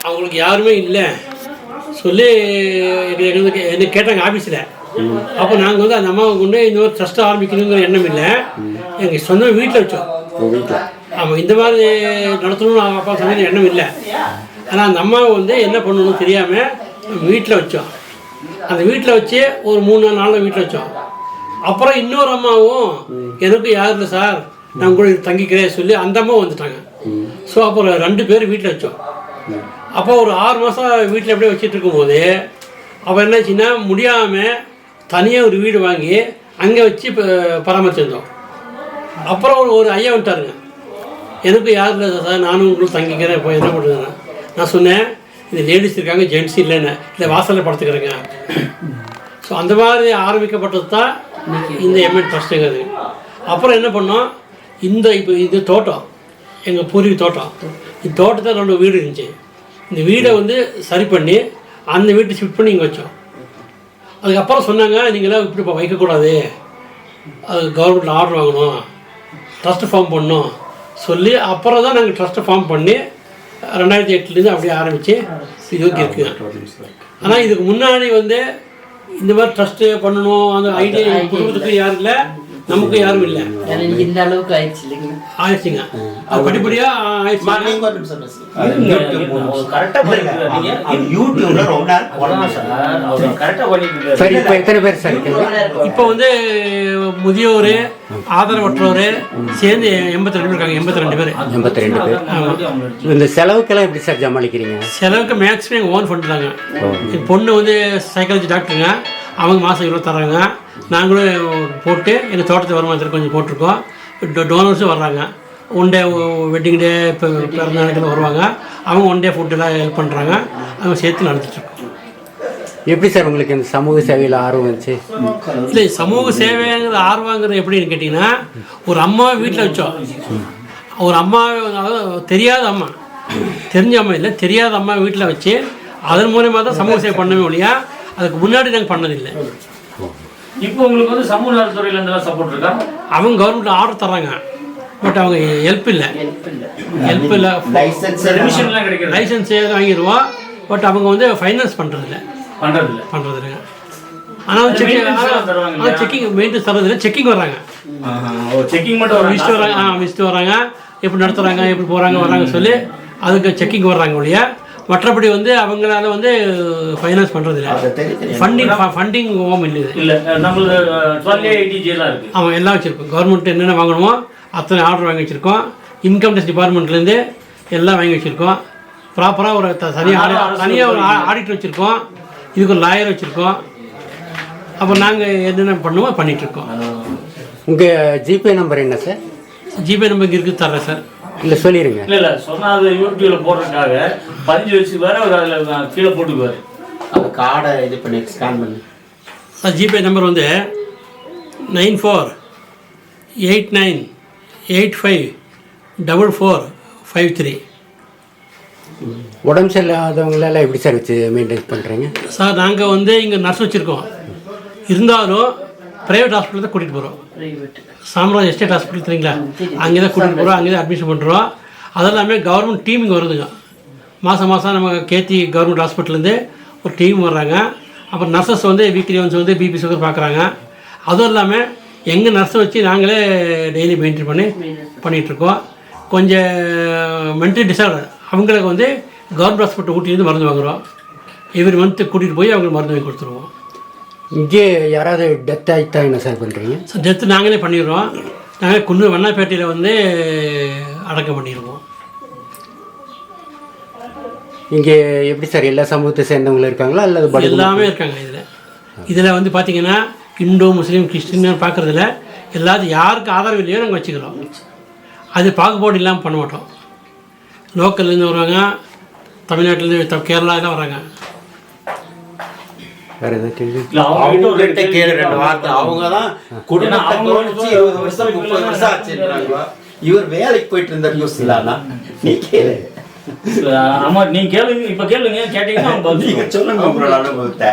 அவங்களுக்கு யாருமே இல்லை சொல்லி எனக்கு கேட்டாங்க ஆஃபீஸில். அப்போ நாங்கள் வந்து அந்த அம்மாவை கொண்டு இந்த மாதிரி ட்ரஸ்ட் ஆரம்பிக்கணுங்கிற எண்ணம் இல்லை, எங்கள் சொந்த வீட்டில் வச்சோம். ஆமாம், இந்த மாதிரி நடத்தணும்னு அப்பா சொன்ன எண்ணம் இல்லை. ஆனால் அந்த அம்மாவை வந்து என்ன பண்ணணும்னு தெரியாமல் வீட்டில் வச்சோம். அந்த வீட்டில் வச்சு ஒரு 3-4 நாளில் வீட்டில் வச்சோம். அப்புறம் இன்னொரு அம்மாவும் எனக்கு யாரும் இல்லை சார், நான் உங்களுக்கு தங்கிக்கிறேன் சொல்லி அந்த அம்மா வந்துட்டாங்க. ஸோ அப்புறம் 2 பேர் வீட்டில் வச்சோம். அப்போ ஒரு 6 மாதம் வீட்டில் அப்படியே வச்சுட்டு இருக்கும்போது அவள் என்னாச்சுன்னா முடியாமல் தனியாக ஒரு வீடு வாங்கி அங்கே வச்சு பராமரிச்சிருந்தோம். அப்புறம் ஒரு ஐயா வந்துட்டாருங்க, எனக்கு யாரும் இல்லை சார், நானும் உங்களுக்கு தங்கிக்கிறேன், இப்போ என்ன பண்ணுறேன். நான் சொன்னேன், இது லேடிஸ் இருக்காங்க, ஜென்ட்ஸ் இல்லைன்னு, இல்லை வாசலில் படுத்துக்கிறேங்க. ஸோ அந்த மாதிரி ஆரம்பிக்கப்பட்டது தான் இந்த எம்என் ட்ரஸ்ட்டுங்கிறது. அப்புறம் என்ன பண்ணோம், இப்போ இது தோட்டம், எங்கள் பூர்வீக தோட்டம். இந்த தோட்டத்தில் 2 வீடு இருந்துச்சு. இந்த வீடை வந்து சரி பண்ணி அந்த வீட்டை ஷிஃப்ட் பண்ணி இங்கே வச்சோம். அதுக்கப்புறம் சொன்னாங்க, நீங்களாம் இப்படி இப்போ வைக்கக்கூடாது, அது கவர்மெண்ட்டில் ஆர்டர் வாங்கணும், ட்ரஸ்ட்டு ஃபார்ம் பண்ணணும் சொல்லி அப்புறம் தான் நாங்கள் ட்ரஸ்ட்டு ஃபார்ம் பண்ணி 2008 அப்படியே ஆரம்பித்து இதுக்கு இருக்குங்க. ஆனால் இதுக்கு முன்னாடி வந்து இந்த மாதிரி ட்ரஸ்ட்டு பண்ணணும் அந்த ஐடியா குடும்பத்துக்கு யாரும் இல்லை, நமக்கு யாரும் இல்லை. இந்த அளவுக்கு ஆயிடுச்சு இல்லைங்க, ஆயிடுச்சுங்க. அது படிப்படியாக ஆயிடுச்சு. இப்போ வந்து முதியோர், ஆதரவற்றோர் சேர்ந்து 82 பேர் இருக்காங்க. 82 பேர். 82 பேர். இந்த செலவுக்கெல்லாம் எப்படி சார் சமாளிக்கிறீங்க? செலவுக்கு மேக்ஸிமம் எங்கள் ஓன் ஃபண்ட் தாங்க. என் பொண்ணு வந்து சைக்காலஜி டாக்டருங்க, அவங்க மாதம் 20 தராங்க. நாங்களும் போட்டு எங்கள் தோட்டத்து வருமானத்தில் கொஞ்சம் போட்டிருக்கோம். டோனர்ஸும் வர்றாங்க. 1 டே வெட்டிங் டே, இப்போ பிறந்த நாளைக்கெல்லாம் வருவாங்க. அவங்க 1 டே ஃபுட்டெல்லாம் ஹெல்ப் பண்ணுறாங்க. அவங்க சேர்த்து நடத்திட்டுருக்கோம். எப்படி சார் உங்களுக்கு இந்த சமூக சேவையில் ஆர்வம் இருந்துச்சு? இல்லை, சமூக சேவைங்கிறது ஆர்வங்கிறது எப்படின்னு கேட்டிங்கன்னா, ஒரு அம்மாவை வீட்டில் வச்சோம். ஒரு அம்மாவை, அதாவது தெரியாத அம்மா, தெரிஞ்ச அம்மா இல்லை, தெரியாத அம்மா வீட்டில் வச்சு அதன் மூலமாக தான் சமூக சேவை பண்ணவே இல்லையா, அதுக்கு முன்னாடி நாங்கள் பண்ணதில்லை. இப்போ உங்களுக்கு வந்து சமூக நலத்துறையிலேருந்து சப்போர்ட் இருக்கா? அவங்க கவர்மெண்ட் ஆர்டர் தர்றாங்க, பட் அவங்க ஹெல்ப் இல்லை. லைசன்ஸ் வாங்கிடுவோம், பட் அவங்க வந்து ஃபைனான்ஸ் பண்ணுறதில்ல. ஆனால் செக்கிங் மெயின்டெனன்ஸ் தரதில்லை. செக்கிங் வர்றாங்க, செக்கிங் மட்டும் விசிட்டு வராங்க, எப்படி நடத்துகிறாங்க, எப்படி போகிறாங்க வராங்க சொல்லி அதுக்கு செக்கிங் வர்றாங்க ஒழிய மற்றபடி வந்து அவங்களால வந்து ஃபைனான்ஸ் பண்ணுறதில்ல. ஃபண்டிங் ஹோம் இல்லை. அவன் எல்லாம் வச்சுருக்கோம். கவர்மெண்ட் என்னென்ன வாங்கணுமோ அத்தனை ஆர்டர் வாங்கி வச்சுருக்கோம். இன்கம் டேக்ஸ் டிபார்ட்மெண்ட்லேருந்து எல்லாம் வாங்கி வச்சுருக்கோம். ப்ராப்பராக ஒரு தனியாக ஒரு ஆடிட்டர் வச்சுருக்கோம். இதுக்கு ஒரு லாயர் வச்சுருக்கோம். அப்போ நாங்கள் என்னென்ன பண்ணுவோம் பண்ணிகிட்ருக்கோம். உங்கள் ஜிபே நம்பர் என்ன சார்? ஜிபே நம்பர் இங்கே இருக்குது, தர்றேன் சார். இல்லை சொல்லிடுங்க. இல்லை சொன்னால் அது யூடியூப்பில் போடுறதுக்காக 15 வச்சுக்குவார், அவர் அதில் கீழே போட்டுக்குவார். அந்த கார்டை இது பண்ணி ஸ்கேன் பண்ணி. சார் ஜிபே நம்பர் வந்து 9489854453. உடம்பு சரியில்லாதவங்களெல்லாம் எப்படி சார் வச்சு மெயின்டைன் பண்ணுறீங்க? சார் நாங்கள் வந்து இங்கே நர்ஸ் வச்சுருக்கோம், இருந்தாலும் ப்ரைவேட் ஹாஸ்பிட்டல் தான் கூட்டிகிட்டு போகிறோம். சாம்ராஜ் எஸ்டேட் ஹாஸ்பிட்டல் தெரியுங்களா, அங்கே தான் கூட்டிகிட்டு போகிறோம், அங்கே தான் அட்மிஷன் பண்ணுறோம். அதெல்லாமே கவர்மெண்ட் டீம் இங்கே வருதுங்க. மாதம் நம்ம கேத்தி கவர்மெண்ட் ஹாஸ்பிட்டல்லேருந்து ஒரு டீம் வர்றாங்க. அப்புறம் நர்சஸ் வந்து வீக்லி ஒன்ஸ் வந்து பிபி சுகர் பார்க்குறாங்க. அதுவும் இல்லாமல் எங்கள் நர்ஸை வச்சு நாங்களே டெய்லி மெயின்டைன் பண்ணிகிட்ருக்கோம். கொஞ்சம் மென்டல் டிசார்டர் அவங்களுக்கு வந்து கவர்மெண்ட் ஹாஸ்பிட்டல் ஊட்டிலேருந்து மருந்து வாங்குகிறோம். எவ்ரி மந்த்து கூட்டிகிட்டு போய் அவங்களுக்கு மருந்து வாங்கி கொடுத்துருவோம். இங்கே யாராவது டெத் ஆகிட்டா என்ன சார் பண்ணுறீங்க? சார் டெத்து நாங்களே பண்ணிடுறோம். நாங்கள் குன்னூர் வண்ணாப்பேட்டையில் வந்து அடக்கம் பண்ணிடுவோம். இங்கே எப்படி சார் எல்லா சமூகத்தை சேர்ந்தவங்களும் இருக்காங்களா அல்லது எல்லாமே இருக்காங்க. இதில் வந்து பார்த்திங்கன்னா இந்து, முஸ்லீம், கிறிஸ்டின்னு பார்க்குறதில்ல. எல்லாத்தையும் யாருக்கு ஆதரவு இல்லையோ நாங்கள் வச்சுக்கிறோம். அது பாகுபாடு இல்லாமல் பண்ண மாட்டோம். லோக்கல்லேருந்து வருவாங்க, தமிழ்நாட்டிலேருந்து கேரளாவில் வராங்க. வேறு எதாவது கேள்வி? அவங்க தான் குடும்பத்தை 20 வருஷம் 30 வருஷம் ஆச்சுன்றாங்களா? இவர் வேலைக்கு போயிட்டு இருந்த நியூஸ் இல்லாம நீ கேளு. ஆமா, நீ கேளுங்க. இப்ப கேளுங்க, கேட்டீங்கன்னா நீங்க சொல்லுங்க உங்களோட அனுபவத்தை.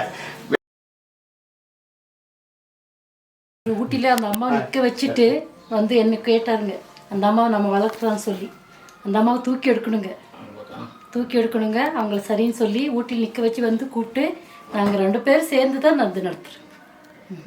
ஊட்டியில் அந்த அம்மா நிற்க வச்சுட்டு வந்து என்ன கேட்டாருங்க, அந்த அம்மாவை நம்ம வளர்க்குறான்னு சொல்லி. அந்த அம்மாவை தூக்கி எடுக்கணுங்க. தூக்கி எடுக்கணுங்க. அவங்கள சரின்னு சொல்லி ஊட்டியில் நிற்க வச்சு வந்து கூப்பிட்டு நாங்கள் 2 பேரும் சேர்ந்து தான் நடத்துகிறோம்.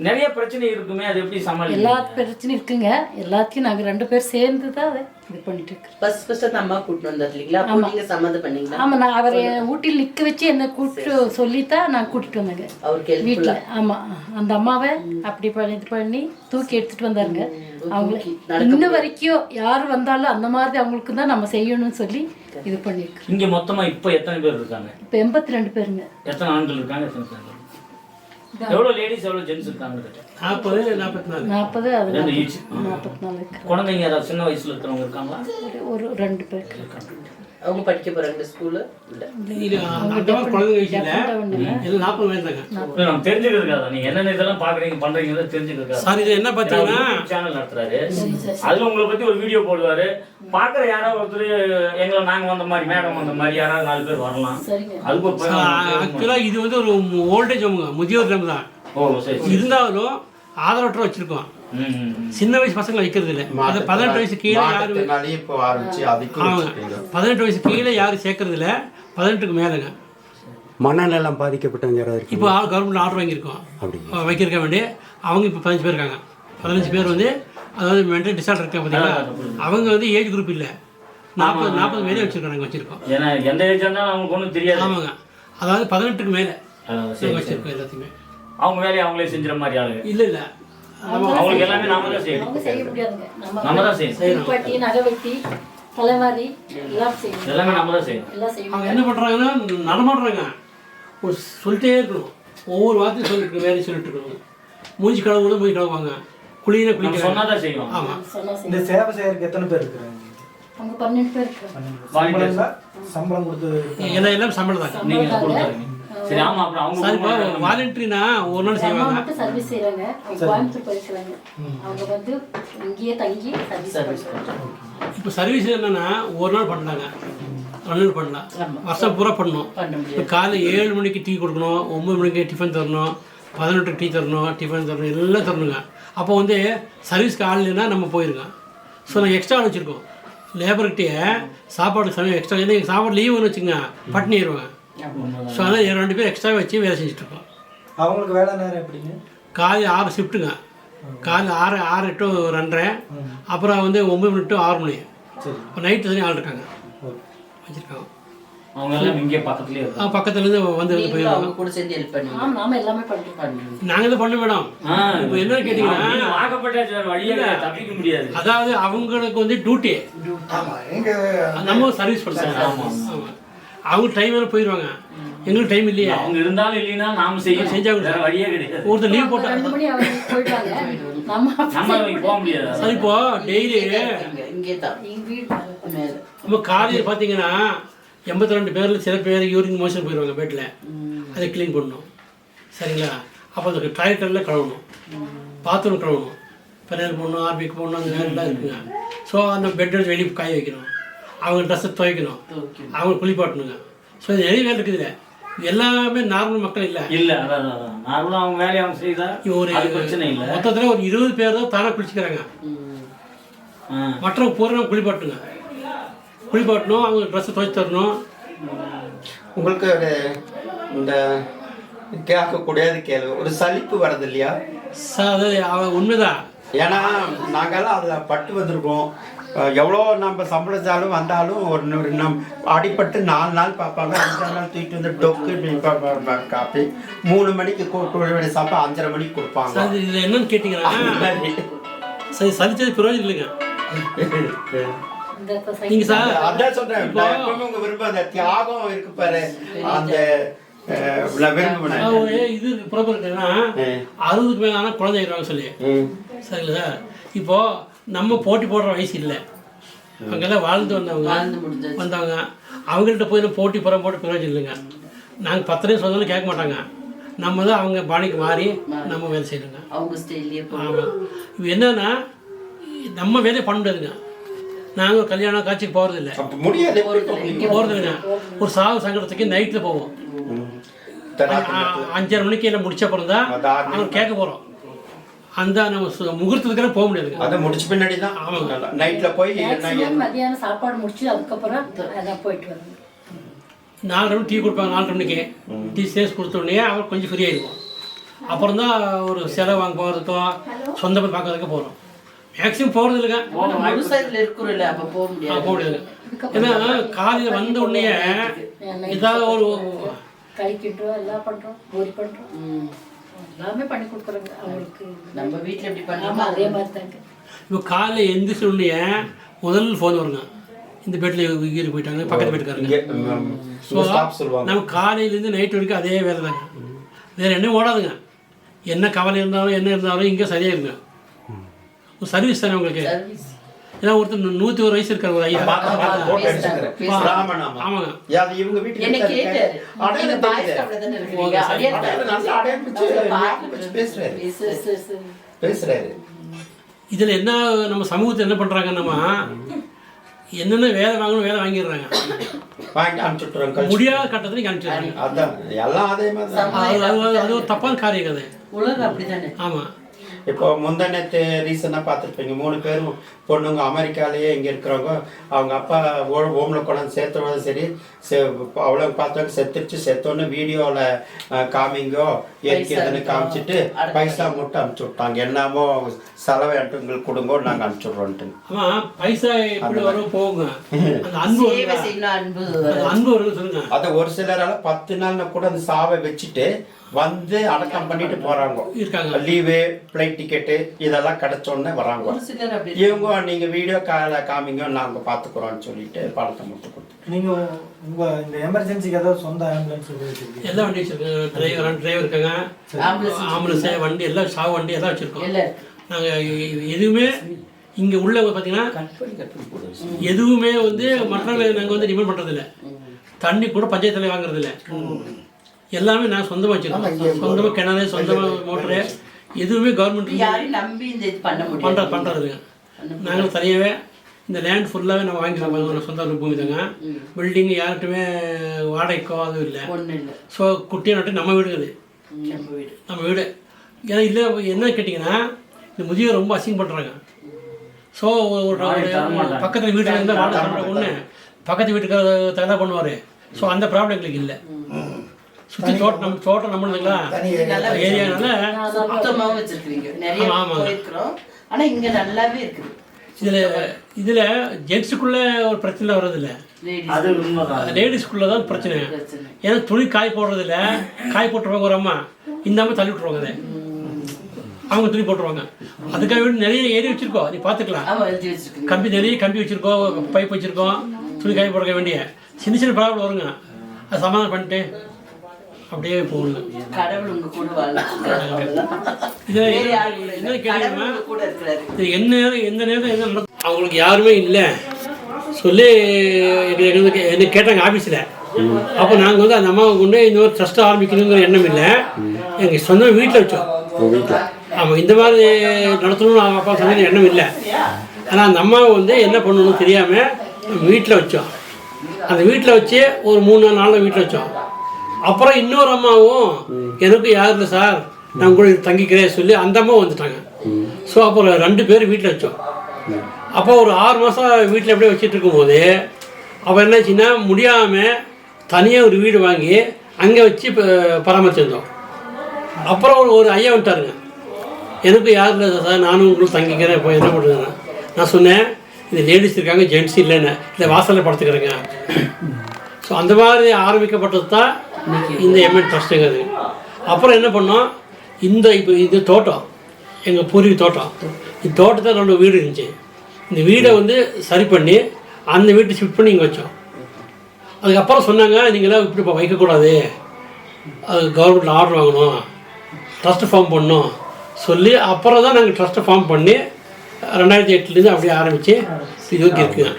நிறைய பிரச்சனை இருக்குமே, அது எப்படி சமாளிக்க? எல்லா பிரச்சனையும் இருக்குங்க. எல்லாத்தையும் நாங்கள் 2 பேர் சேர்ந்து தான் அதை இது பண்ணிட்டு இருக்கோம். ஃபர்ஸ்ட் அந்த அம்மா கூட்டிட்டு வந்தார் இல்லைங்களா? அப்போ நீங்க சம்மதம் பண்ணீங்களா? ஆமாம், நான் அவரை ஊட்டியில் நிற்க வச்சு என்னை கூப்பிட்டு சொல்லித்தான் நான் கூட்டிகிட்டு வந்தேங்க அவருக்கு வீட்டில். ஆமாம், அந்த அம்மாவை அப்படி இது பண்ணி தூக்கி எடுத்துகிட்டு வந்தாருங்க. அவங்க இன்ன வரைக்கும் யார் வந்தாலும் அந்த மாதிரி அவங்களுக்கு தான் நம்ம செய்யணும்னு சொல்லி இது பண்ணியிருக்கோம். இங்க மொத்தமா இப்போ எத்தனை பேர் இருக்காங்க? இப்போ 82 பேருங்க. எத்தனை ஆண்கள் இருக்காங்க, எத்தனை பெண்கள்? எவ்வளவு லேடிஸ் எவ்வளவு ஜென்ஸ் இருக்காங்க? 40 44 40 அது ரெண்டு each. 44 இருக்கிறோம். குழந்தைங்க யாராவது சின்ன வயசுல இருக்கிறவங்க இருக்காங்களா? ஒரு 2 பேருக்கு இருக்காங்க. அவங்க படிக்க போறாங்க ஸ்கூல்ல? இல்ல இது அந்த மாதிரி குழந்தை வயசுல எல்லாம் 40 வயசு தாங்க. நம்ம தெரிஞ்சுக்கிறதுக்காக நீங்க என்னென்ன இதெல்லாம் பாக்குறீங்க பண்றீங்க தெரிஞ்சுக்கிறதுக்காக. சார் இது என்ன பார்த்தீங்கன்னா சேனல் நடத்துறாரு, அதுல உங்களை பத்தி ஒரு வீடியோ போடுவாரு. பாக்குற யாராவது ஒருத்தர் எங்களை நாங்க வந்த மாதிரி மேடம் வந்த மாதிரி யாராவது 4 பேர் வரலாம். அதுக்கு ஒரு ஆக்சுவலாக இது வந்து ஒரு ஓல்டேஜ் ஹோமுங்க, முதியோர் இல்லம் தான். ஓ சரி. இருந்தாலும் ஆதரவற்ற வச்சிருக்கோம். சின்ன வயசு பசங்களை வைக்கிறது இல்லை. அது 18 வயசு கீழே யாரும் இப்போ ஆரம்பிச்சு அதுக்கு 18 வயசு கீழே யாரும் சேர்க்கறது இல்லை. 18க்கு மேலேங்க. மனநலம் பாதிக்கப்பட்டவங்க யாராவது இருக்கு? இப்போ கவர்மெண்ட் ஆர்டர் வாங்கியிருக்கோம் வைக்கிறக்க வேண்டி. அவங்க இப்போ 15 பேர் இருக்காங்க. 15 பேர் வந்து அதாவது மென்டல் டிசார்டர் இருக்காங்க பார்த்தீங்களா, அவங்க வந்து ஏஜ் குரூப் இல்லை. 40 மேலே வச்சுருக்கோம். ஏன்னா எந்த ஏஜ் இருந்தாலும் அவங்களுக்கு ஒன்றும் தெரியாது. ஆமாங்க, அதாவது 18க்கு மேலே வச்சுருக்கோம் எல்லாத்தையுமே. அவங்க வேலையை அவங்களே செஞ்சுற மாதிரி ஆளுங்க இல்லை இல்லை, அவங்களுக்கு எல்லாமே நாம தான் செய்யணும். அவங்க செய்ய முடியாதுங்க. நம்ம தான் செய்யணும். வெட்டி நகை வெட்டி தலைவாரி எல்லாம் செய்யணும். எல்லாமே நம்ம தான் செய்யணும். எல்லாம் செய்யணும். அவங்க என்ன பண்ணுறாங்கன்னா நடமாடுறாங்க. ஒரு சொல்லிட்டே இருக்கணும், ஒவ்வொரு வார்த்தையும் சொல்லிட்டு வேலையை சொல்லிட்டு இருக்கணும். மூஞ்சி கழுவுறது மூஞ்சி கழுவுவாங்க, குளியில நம்ம குளிக்க சொன்னா தான் செய்வோம். ஆமாம். சொன்னா இந்த செய்யணும். சேவை செய்யறதுக்கு எத்தனை பேர் இருக்கிறாங்க? அவங்க 12 பேர் இருக்காங்க. சம்பளம் கொடுத்து எல்லாம் சம்பளம் தாங்க. நீங்க கொடுத்தாங்க. சரி ஆமா. அப்புறம் சார் இப்போ அவங்க வாலண்டரினா ஒரு நாள் அம்மா செய்வாங்க. மட்டும் சர்வீஸ் செய்யறாங்க. அவங்க கோயம்புத்தூர் போயிருக்காங்க. அவங்க வந்து இங்கேயே தங்கி சர்வீஸ் பண்றாங்க. இப்போ சர்வீஸ் என்னன்னா ஒரு நாள் பண்ணலாங்க, 2 நாள் பண்ணலாம், வருஷம் பூரா பண்ணணும். இப்போ காலை 7 மணிக்கு டீ கொடுக்கணும், 9 மணிக்கு டிஃபன் தரணும், 18க்கு டீ தரணும், டிஃபன் தரணும், எல்லாம் தரணுங்க. அப்போ வந்து சர்வீஸ்க்கு ஆள் இல்லைன்னா நம்ம போயிருக்கோம். ஸோ நாங்கள் எக்ஸ்ட்ரா வச்சுருக்கோம். லேபர்கிட்டே சாப்பாடு சமயம் எக்ஸ்ட்ரா, ஏன்னா எங்கள் சாப்பாடு லீவுன்னு வச்சுங்க பட்டினி ஆயிடுவாங்க. ஸோ அதனால் 2 பேர் எக்ஸ்ட்ரா வச்சு வேலை செஞ்சுட்ருக்கோம். அவங்களுக்கு வேலை நேரம் எப்படிங்க? காலை 6 ஷிஃப்ட்டுங்க. காலை 6 to 2:30, அப்புறம் வந்து 9 மணி to 6 மணி. சரி. இப்போ நைட்டு தனி ஆள் இருக்காங்க வச்சுருக்காங்க. அவங்க எல்லாம் இங்கே பக்கத்துலேயே இருக்காங்க. பக்கத்துலேருந்து வந்து போயிடுவாங்க. அவங்க கூட சேர்ந்து ஹெல்ப் பண்ணுவீங்க? ஆமா, நாம எல்லாமே பண்றோம். நாங்கள் இதை பண்ண மேடம். இப்போ என்ன கேட்டிங்கன்னா வாக்கப்பட்ட வழியாக தப்பிக்க முடியாது. அதாவது அவங்களுக்கு வந்து டியூட்டி, நம்ம சர்வீஸ் பண்ணுறாங்க. ஆமாம், அவங்க டைம் வேலை போயிடுவாங்க, எங்களுக்கு டைம் இல்லையா. அவங்க இருந்தாலும் இல்லைன்னா நாம செஞ்சாங்க, வேற வழியே கிடையாது. ஒருத்தர் லீவ் போட்டா 2 மணி அவங்க போயிடுவாங்க. நம்ம போக முடியாது. சார் இப்போ டெய்லி இங்கே தான் எங்க வீடு மேல நம்ம காலையில் பார்த்தீங்கன்னா 82 பேரில் சில பேர் யூரின் மோஷன் போயிடுவாங்க பெட்டில். அதை க்ளீன் பண்ணணும் சரிங்களா. அப்போ அதுக்கு டாய்லெட்டில் கழுவணும், பாத்ரூம் கழுவணும், பெரியல் போடணும், ஆர்பிக்கு போடணும், அந்த வேலைலாம் இருக்குங்க. ஸோ அந்த பெட்டை வெளியே காய வைக்கணும், அவங்க ட்ரெஸ்ஸை துவைக்கணும், அவங்க குளிப்பாட்டணுங்க. ஸோ இது நிறைய வேலை இருக்குது. எல்லாமே நார்மல் மக்கள் இல்லை. இல்லை அதான் நார்மலாக அவங்க வேலையை அவங்க செய்தா ஒரு பிரச்சனை இல்லை. மொத்தத்தில் ஒரு 20 பேர் தான் தானே குளிச்சுக்கிறாங்க. மற்றவங்க பூரா குளிப்பாட்டுங்க, குளிப்பாட்டணும், அவங்க ட்ரெஸ்ஸை துவைச்சு தரணும். உங்களுக்கு ஒரு இந்த கேட்கக்கூடியது கேள்வி, ஒரு சலிப்பு வருது இல்லையா சார்? அது அவன் உண்மைதான். ஏன்னா நாங்கெல்லாம் அதில் பட்டு வந்திருக்கோம். எவ்வளோ நம்ம சம்பளத்தாலும் வந்தாலும் ஒரு அடிப்பட்டு 4 நாள் பார்ப்பாங்க, 5 நாள் தூக்கிட்டு வந்து டொக்கு காப்பி 3 மணிக்கு கூப்பிட்டு வேண்டிய சாப்பிட்டு 5:30 மணிக்கு கொடுப்பாங்க. சார் இதில் என்னன்னு கேட்டிங்கன்னா சரி சலிச்சது பிரயோஜனம் இல்லைங்க. நீங்கள் சார் அதான் சொல்கிறேன், எப்பவுமே உங்கள் விருப்பம் அந்த தியாகம் இருக்கு பாரு, அந்த விரும்புகிறேன். இது ப்ராப்பர் இருக்குன்னா 60க்கு மேலே ஆனால் குழந்தை ஆயிடுவாங்க சொல்லி சரிங்களா சார். இப்போது நம்ம போட்டி போடுற வயசு இல்லை. அங்கெல்லாம் வாழ்ந்து வந்தவங்க அவங்கள்ட்ட போய் நம்ம போட்டி போட்டு பிரயோஜனம் இல்லைங்க. நாங்கள் 10 சொன்னாலும் கேட்க மாட்டாங்க. நம்ம தான் அவங்க பாணிக்கு மாறி நம்ம வேலை செய்யணுங்க. ஆமாம். இப்போ என்னன்னா நம்ம வேலையை பண்ணுறதுங்க. நாங்கள் கல்யாணம் காட்சிக்கு போகிறதில்ல, போகிறதில்லைங்க. ஒரு சாவு சங்கடத்துக்கு நைட்டில் போவோம், 5:30 மணிக்கு எல்லாம் முடிச்ச அப்புறம் தான் அவங்க கேட்க போகிறோம். அந்த நம்ம முகூர்த்தத்துக்கு போக முடியாதுங்க. அதை முடிச்ச பின்னாடி தான் நைட்டில் போய் மதியானம் சாப்பாடு முடிச்சு அதுக்கப்புறம் அதான் போயிட்டு வருங்க. 4 மணி டீ கொடுப்பாங்க. 4 மணிக்கு டீ சேல்ஸ் கொடுத்த உடனே அவர் கொஞ்சம் ஃப்ரீயாக இருக்கும். அப்புறம் தான் ஒரு செலவு வாங்க போகிறதுக்கோ சொந்த போய் பார்க்கறதுக்கு போகிறோம். மேக்ஸிமம் போகிறது இல்லைங்க. முழுசா இதுல இருக்கிறோம்ல, அப்ப போக முடியாது. போக முடியாது. ஏன்னா காலையில் வந்த உடனே ஏதாவது ஒரு கை கிட்டுறோம், எல்லாம் பண்ணுறோம், பூரி பண்ணுறோம், எல்லாமே பண்ணி கொடுக்குறோங்க அவங்களுக்கு. நம்ம வீட்டுல எப்படி ஆமாம், பண்ணாம அதே மாதிரி தாங்க. இப்போ காலையில் எந்திரிச்ச உடனே முதல் ஃபோன் வருங்க, இந்த பெட்டில் ஈரி போயிட்டாங்க, பக்கத்து வீட்டுக்காரங்க. ஸோ நம்ம காலையிலேருந்து நைட் வரைக்கும் அதே வேலை தாங்க, வேறு என்ன ஓடாதுங்க. என்ன கவலை இருந்தாலும் என்ன இருந்தாலும் இங்கே சரியாக இருங்க. ஒரு சர்வீஸ் தானே உங்களுக்கு. ஏன்னா ஒருத்தர் 101 வயசு இருக்கார் ஒரு ஐயா. ஆமாங்க. இவங்க வீட்டுக்கு என்ன கேட்டாரு, நீங்க பாய்ஸ் ஸ்டாப்ல தானே இருக்கீங்க, பேசுறாரு. இதில் என்ன நம்ம சமூகத்தில் என்ன பண்ணுறாங்கன்னா என்னென்ன வேலை வாங்கணும் வேலை வாங்கிடுறாங்க, வாங்கி அனுப்பிச்சுட்றாங்க. முடியாத கட்டத்தில் நீங்கள் அனுப்பிச்சிடுறாங்க. அதான் எல்லாம் அதே மாதிரி அது ஒரு தப்பான காரியம் அது. உலகம் அப்படித்தானே. ஆமாம். இப்போ முந்தானத்து ரீசனாக பார்த்துருப்பீங்க, 3 பேரும் பொண்ணுங்க அமெரிக்காலேயே இங்கே இருக்கிறவங்க, அவங்க அப்பா ஹோமில் கொண்டாந்து சேர்த்தவங்க சரி அவ்வளோ பார்த்தவங்க செத்துருச்சு. செத்தோன்னு வீடியோவில் காமிங்கோ எதுன்னு காமிச்சிட்டு பைசா மட்டும் அனுப்பிச்சி விட்டாங்க. என்னமோ செலவு எங்களுக்கு கொடுங்கோ நாங்கள் அனுப்பிச்சுட்றோன்ட்டு. ஆமாம், பைசா எப்படி வரும் போகுங்க, அந்த அன்பு அன்பு வருது சொல்லுங்க. அதை ஒரு சிலரால் 10 நாள்னா கூட அந்த சாவை வச்சுட்டு வந்து அடக்கம் பண்ணிட்டு போறாங்க இருக்காங்க. லீவு, ஃப்ளைட் டிக்கெட்டு இதெல்லாம் கிடைச்சோடனே வராங்க. இவங்க நீங்க வீடியோ காமிங்க நாங்க பாத்துக்கிறோம்னு சொல்லிட்டு பணத்தை மட்டும் கொடுத்து. நீங்க உங்க இந்த எமர்ஜென்சிக்கு ஏதாவது சொந்த ஆம்புலன்ஸ் எல்லா வண்டி வச்சிருக்கோம். டிரைவர் இருக்காங்க, ஆம்புலன்ஸ் வண்டி எல்லாம், சாவு வண்டி எல்லாம் வச்சிருக்கோம். நாங்கள் எதுவுமே இங்கே உள்ள பார்த்தீங்கன்னா எதுவுமே வந்து மற்றவங்க நாங்கள் வந்து டிபெண்ட் பண்ணுறதில்ல. தண்ணி கூட பஞ்சாயத்தில் வாங்குறதில்ல. எல்லாமே நான் சொந்தமாக வச்சுருக்கோம். சொந்தமாக கிணறு, சொந்தமாக மோட்டரு, எதுவுமே கவர்மெண்ட் நம்பி இந்த இது பண்ண முடியாது. பண்ணுறதுங்க. நாங்கள் தனியாகவே இந்த லேண்ட் ஃபுல்லாகவே நம்ம வாங்கிக்கிறோம். சொந்த பூமி தாங்க. பில்டிங் யார்கிட்டுமே வாடகைக்கோ அதுவும் இல்லை. ஸோ குட்டியை நட்டு நம்ம வீடுங்க, இது நம்ம வீடு. ஏன்னா இல்லை என்ன கேட்டிங்கன்னா இந்த முதியோர் ரொம்ப அசிங்கம் பண்ணுறாங்க. ஸோ ஒரு பக்கத்தில் வீட்டில் இருந்தால் வாடகை பண்ணுற ஒன்று பக்கத்து வீட்டுக்கு தகுந்தா பண்ணுவார். ஸோ அந்த ப்ராப்ளம் எங்களுக்கு இல்லை. சுற்றி தோட்டம் நம்ம தோட்டம் நம்மளுங்களா ஏரியானால சுத்தமாகவும் வச்சிருக்கீங்க. நிறைய போயிருக்கிறோம், ஆனால் இங்கே நல்லாவே இருக்குது. இதில் ஜென்ஸுக்குள்ளே ஒரு பிரச்சனை வர்றதில்ல, லேடிஸ்குள்ளே தான் பிரச்சனை. ஏன்னா துணி காய் போடுறதில்ல, காய் போட்டுருவாங்க ஒரு அம்மா, இந்த அம்மா தள்ளி விட்ருவாங்க, அதை அவங்க துணி போட்டுருவாங்க. அதுக்காக வீடு நிறைய ஏரி வச்சுருக்கோம், நீ பார்த்துக்கலாம். கம்பி நிறைய கம்பி வச்சுருக்கோம், பைப் வச்சுருக்கோம், துணி காய் போட வேண்டிய சின்ன சின்ன ப்ராப்ளம் வருங்க. அது சமாதானம் பண்ணிட்டு அப்படியே போகணும். என்ன கேட்டீங்கன்னா எந்த நேரம் என்ன நடக்கும் அவங்களுக்கு யாருமே இல்லை சொல்லி எங்களுக்கு என்ன கேட்டாங்க ஆஃபீஸில். அப்போ நாங்கள் வந்து அந்த அம்மாவை கொண்டு இந்த மாதிரி ட்ரஸ்ட் ஆரம்பிக்கணுங்கிற எண்ணம் இல்லை, எங்கள் சொந்த வீட்டில் வச்சோம். ஆமாம், இந்த மாதிரி நடத்தணும்னு அப்பா சொன்ன எண்ணம் இல்லை. ஆனால் அந்த அம்மாவை வந்து என்ன பண்ணணும்னு தெரியாமல் வீட்டில் வச்சோம். அந்த வீட்டில் வச்சு ஒரு 3-4 நாளில் வீட்டில் வச்சோம். அப்புறம் இன்னொரு அம்மாவும் எனக்கு யார் இல்லை சார், நான் உங்களுக்கு தங்கிக்கிறேன் சொல்லி அந்த அம்மா வந்துட்டாங்க. ஸோ அப்புறம் 2 பேர் வீட்டில் வச்சோம். அப்போ ஒரு 6 மாதம் வீட்டில் எப்படியே வச்சுட்டு இருக்கும்போது அவள் என்னாச்சுன்னா முடியாமல் தனியாக ஒரு வீடு வாங்கி அங்கே வச்சு பராமரிச்சிருந்தோம். அப்புறம் ஒரு ஐயா வந்துட்டாருங்க, எனக்கு யார் இல்லை சார், நானும் உங்களுக்கு தங்கிக்கிறேன், இப்போ என்ன பண்ணுறேன். நான் சொன்னேன், இது லேடிஸ் இருக்காங்க, ஜென்ட்ஸ் இல்லைன்னு, இல்லை வாசலில் படுத்துக்கிறேங்க. ஸோ அந்த மாதிரி ஆரம்பிக்கப்பட்டது தான் இந்த எம்என் ட்ரஸ்ட்டுங்கிறது. அப்புறம் என்ன பண்ணோம், இப்போ இது தோட்டம், எங்கள் பூர்வீக தோட்டம். இந்த தோட்டத்தில் 2 வீடு இருந்துச்சு. இந்த வீடை வந்து சரி பண்ணி அந்த வீட்டை ஷிஃப்ட் பண்ணி இங்கே வச்சோம். அதுக்கப்புறம் சொன்னாங்க, நீங்களாம் இப்படி இப்போ வைக்கக்கூடாது, அது கவர்மெண்ட்டில் ஆர்டர் வாங்கணும், ட்ரஸ்ட்டு ஃபார்ம் பண்ணணும் சொல்லி அப்புறம் தான் நாங்கள் ட்ரஸ்ட்டை ஃபார்ம் பண்ணி 2008 அப்படியே ஆரம்பித்து இதுக்கு இருக்குங்க.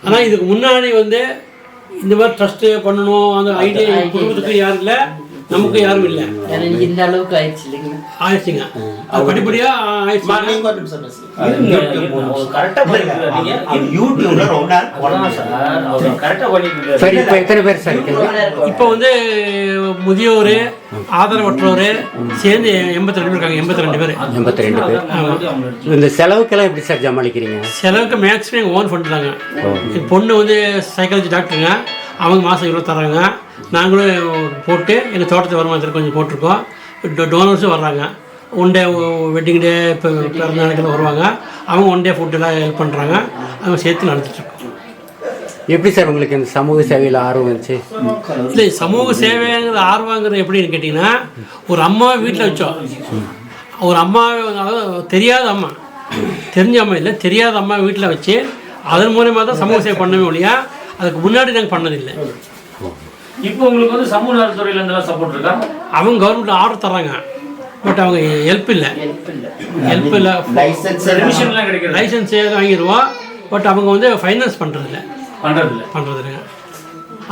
ஆனால் இதுக்கு முன்னாடி வந்து இந்த மாதிரி ட்ரஸ்ட்டு பண்ணணும் அந்த ஐடியா குடும்பத்துக்கு யாரும் இல்லை, நமக்கு யாரும் இல்லை. இந்த அளவுக்கு ஆயிடுச்சு இல்லைங்களா? ஆயிடுச்சுங்க, அது படிப்படியாக ஆயிடுச்சு. இப்போ வந்து முதியோர், ஆதரவற்றோர் சேர்ந்து 82 இருக்காங்க. 82 பேர். 82 பேர். இந்த செலவுக்கெல்லாம் எப்படி சார் சமாளிக்கிறீங்க? செலவுக்கு மேக்ஸிமம் எங்கள் ஓன் ஃபண்டு தாங்க. என் பொண்ணு வந்து சைக்காலஜி டாக்டருங்க, அவங்க மாதம் இவ்வளோ தராங்க. நாங்களும் போட்டு எங்கள் தோட்டத்து வருமானத்தில் கொஞ்சம் போட்டிருக்கோம். டோனர்ஸும் வர்றாங்க. ஒன் டே வெட்டிங் டே இப்போ பிறந்த நாளைக்கெல்லாம் வருவாங்க. அவங்க ஒன் டே ஃபுட்டெல்லாம் ஹெல்ப் பண்ணுறாங்க. அவங்க சேர்த்து நடந்துட்டுருக்கோம். எப்படி சார் உங்களுக்கு இந்த சமூக சேவையில் ஆர்வம் வந்துச்சு? இல்லை, சமூக சேவைங்கிறது ஆர்வங்கிறது எப்படின்னு கேட்டிங்கன்னா, ஒரு அம்மாவை வீட்டில் வச்சோம். ஒரு அம்மா, அதாவது தெரியாத அம்மா, தெரிஞ்ச அம்மா இல்லை, தெரியாத அம்மா வீட்டில் வச்சு அதன் மூலமாக தான் சமூக சேவை பண்ணவே இல்லையா. அதுக்கு முன்னாடி நாங்கள் பண்ணதில்லை. இப்போ உங்களுக்கு வந்து சமூக நலத்துறையில இருந்தெல்லாம் சப்போர்ட் இருக்கா? அவங்க கவர்மெண்ட் ஆர்டர் தராங்க, பட் அவங்க ஹெல்ப் இல்லை. பெர்மிஷன்லாம் கிடைக்கிறது. லைசன்ஸ் வாங்கிடுவோம், பட் அவங்க வந்து ஃபைனான்ஸ் பண்ணுறதில்ல.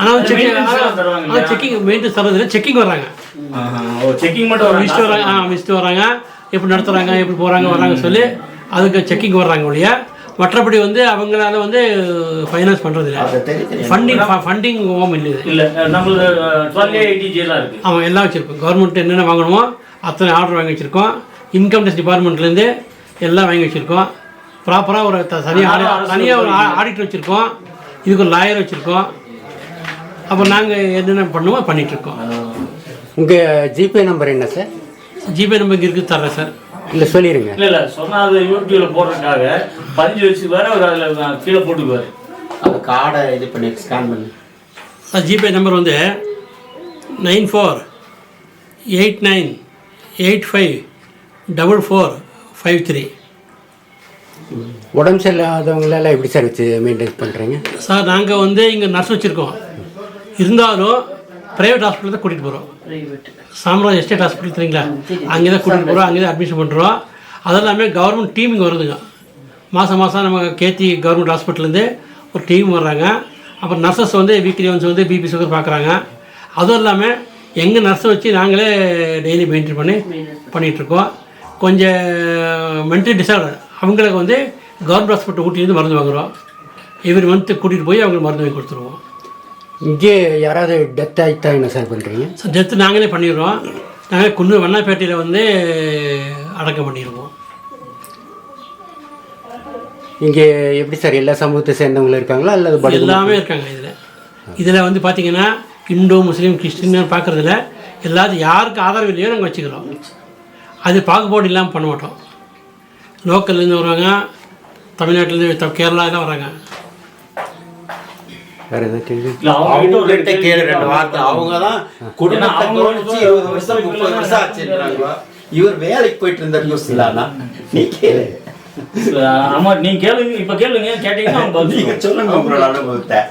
ஆனால் செக்கிங் மெயின்டெனன்ஸ் தரதில்லை. செக்கிங் வர்றாங்க, செக்கிங் மட்டும் மிஸ்ட்டு வராங்க, எப்படி நடத்துகிறாங்க, எப்படி போகிறாங்க வராங்க சொல்லி அதுக்கு செக்கிங் வர்றாங்க ஒழிய மற்றபடி வந்து அவங்களால வந்து ஃபைனான்ஸ் பண்ணுறதில்ல. ஃபண்டிங் ஹோம் இல்லை. நம்மளது 1280 எல்லாம் இருக்குது. அவன் எல்லாம் வச்சுருக்கோம். கவர்மெண்ட் என்னென்ன வாங்கணுமோ அத்தனை ஆர்டர் வாங்கி வச்சுருக்கோம். இன்கம் டேக்ஸ் டிபார்ட்மெண்ட்லேருந்து எல்லாம் வாங்கி வச்சுருக்கோம். ப்ராப்பராக ஒரு தனியாக ஒரு ஆடிட்டர் வச்சுருக்கோம். இதுக்கு ஒரு லாயர் வச்சுருக்கோம். அப்போ நாங்கள் என்னென்ன பண்ணுவோம் பண்ணிகிட்ருக்கோம். உங்கள் ஜிபே நம்பர் என்ன சார்? ஜிபே நம்பர் இங்கே இருக்குது, தரேன் சார். இல்லை சொல்லிடுங்க. இல்லை சொன்னால் அது யூடியூப்பில் போடுறதுக்காக 15 வச்சு வேறு ஒரு அதில் கீழே போட்டுக்குவார். அந்த கார்டை இது பண்ணி ஸ்கேன் பண்ணி. ஜிபே நம்பர் வந்து 9489854453. உடம்பு சரியில்லாதவங்களெல்லாம் எப்படி சார் வச்சு மெயின்டைன் பண்ணுறீங்க? சார் நாங்கள் வந்து இங்கே நர்ஸ் வச்சுருக்கோம். இருந்தாலும் ப்ரைவேட் ஹாஸ்பிட்டல் தான் கூட்டிகிட்டு போகிறோம். சாம்ராஜ் எஸ்டேட் ஹாஸ்பிட்டல் தெரியுங்களா, அங்கே தான் கூட்டிகிட்டு போகிறோம். அங்கே தான் அட்மிஷன் பண்ணுறோம். அதெல்லாமே கவர்மெண்ட் டீம் இங்கே வருதுங்க. மாதம் நம்ம கேத்தி கவர்மெண்ட் ஹாஸ்பிட்டல்லேருந்து ஒரு டீம் வர்றாங்க. அப்புறம் நர்சஸ் வந்து வீக்லி ஒன்ஸ் வந்து பிபி சுகர் பார்க்குறாங்க. அதுவும் இல்லாமல் எங்கள் நர்ஸை வச்சு நாங்களே டெய்லி மெயின்டைன் பண்ணிகிட்ருக்கோம். கொஞ்சம் மென்டலி டிசார்டர் அவங்களுக்கு வந்து கவர்மெண்ட் ஹாஸ்பிட்டல் ஊட்டிலேருந்து மருந்து வாங்குகிறோம். எவ்ரி மந்த்து கூட்டிகிட்டு போய் அவங்களுக்கு மருந்து வாங்கி கொடுத்துருவோம். இங்கே யாராவது டெத் ஆகிட்டா என்ன சார் பண்ணுறீங்க? சார் டெத்து நாங்களே பண்ணிடுறோம். நாங்கள் குன்னூர் வண்ணாப்பேட்டையில் வந்து அடக்கம் பண்ணிடுவோம். இங்கே எப்படி சார் எல்லா சமூகத்தை சேர்ந்தவங்களும் இருக்காங்களா அல்லது எல்லாமே இருக்காங்க. இதில் வந்து பார்த்திங்கன்னா இந்து முஸ்லீம் கிறிஸ்டின் பார்க்குறதில்ல. எல்லாத்தையும் யாருக்கு ஆதரவு இல்லையோ நாங்கள் வச்சுக்கிறோம். அது பாகுபாடு இல்லாமல் பண்ண மாட்டோம். லோக்கல்லேருந்து வருவாங்க, தமிழ்நாட்டிலேருந்து கேரளாலாம் வராங்க. வேறு எதாவது கேள்வி? அவங்ககிட்ட கேளு 2 வார்த்தை. அவங்க தான் குடும்பத்தை கவனிச்சு 20 வருஷம் 30 வருஷம் ஆச்சுன்றாங்க. இவர் வேலைக்கு போயிட்டு இருந்த நியூஸ் இல்லைன்னா நீ கேளு. ஆமா நீங்க கேளுங்க. இப்ப கேளுங்க, கேட்டீங்கன்னா நீங்க சொல்லுங்க உங்களோட அனுபவத்தை.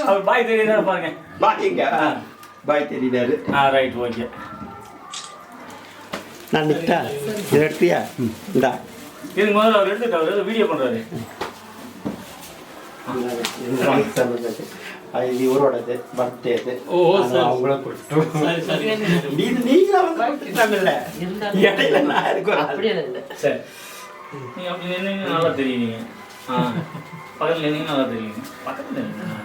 அவர் பாய் தெரியுதா பாருங்க. பாய்ங்க பாய் தெரியுதாரு. Right okay. நான் நிட்டா இதை எடுத்தியா இந்தா இதுக்கு முதல்ல அவர் எடுத்துட்டாரு வீடியோ பண்றாரு. இது இவரோடது பர்த்டேது. ஓ, சரி. அவங்கள கொடுத்துட்டோம். சரி சரி இது நீங்களா வந்து கொடுத்துட்டாங்கல்ல. இடையில நான் இருக்கிறேன். அப்படியே இல்லை. சரி நீங்க அப்படி நின்னீங்க நல்லா தெரியுங்க. பக்கத்துல நின்னீங்க நல்லா தெரியுங்க. பக்கத்துல நின்னீங்க.